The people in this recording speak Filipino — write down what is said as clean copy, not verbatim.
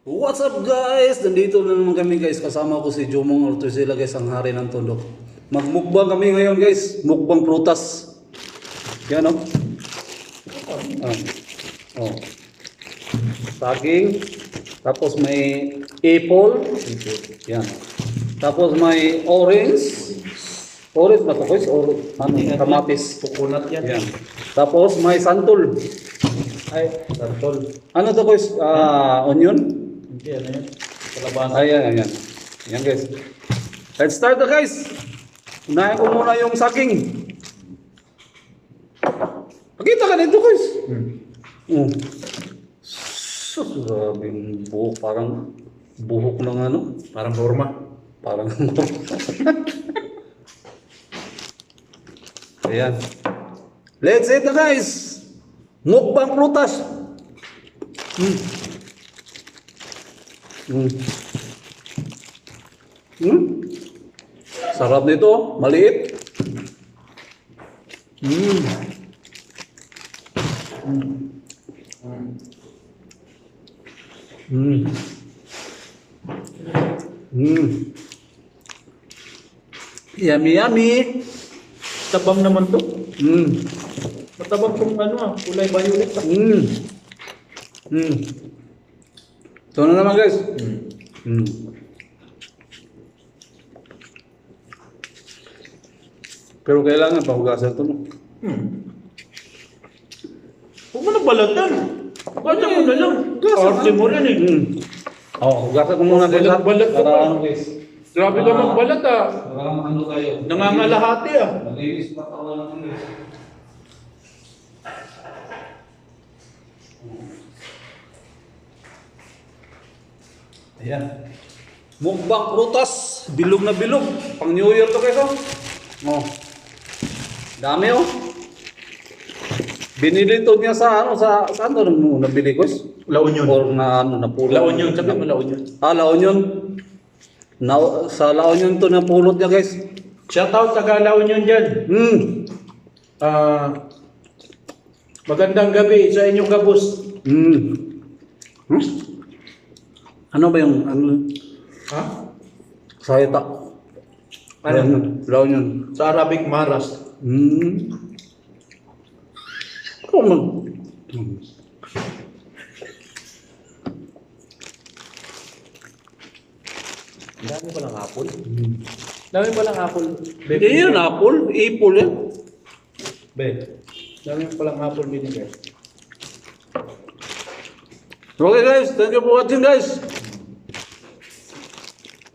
What's up guys? Nandito na naman kami guys. Kasama ko si Jomong Ortosila guys, ang hari ng Tondo. Magmukbang kami ngayon guys. Mukbang prutas. Yan o. Oh. Saging. Tapos may apple. Yan. Tapos may orange. Orange ba ito guys? Kamatis. Coconut yan. Yan. Tapos may santol. Ay, santol. Ano to guys? Onion? Hindi, ano yan? Kalabasa. Ayan. Ayan guys. Let's start na guys. Unahin ko muna yung saging. Pakita ka nito guys. Grabing buhok. Parang buhok ng ano. Parang forma. Parang ayan. Let's eat na guys. Mukbang prutas. Sarap nito, maliit. Yummy yummy. Tabang naman to. Matabang kung ano kulay violet. Ito na naman guys. Pero kailangan pahugasan ito. Huwag mo na balatan. Balatan mo na lang. Arte mo rin eh. Hugasan ko muna guys. Balat ka Para pa. ano guys. Grabe ka magbalat Para ano tayo. Nangangalahati Malinis matawan natin guys. Ayan. Mukbang prutas. Bilog na bilog. Pang New Year to guys Dami Binili to niya sa ano sa saan to nabili ko? La Union. Or na ano napulot. La Union. Sabi mo La Union. La Union. Sa La Union to napulot niya guys. Shoutout taga La Union dyan. Magandang gabi sa inyong gabos. Ano ba yung ano? Ha? Sayata. Ano? La Union. Sa Arabic Maras. Dami pa lang apple. Dami pa lang apple. Hindi yun, apple. Apple yan. Dami pa lang apple binigay. Okay guys, thank you for watching guys.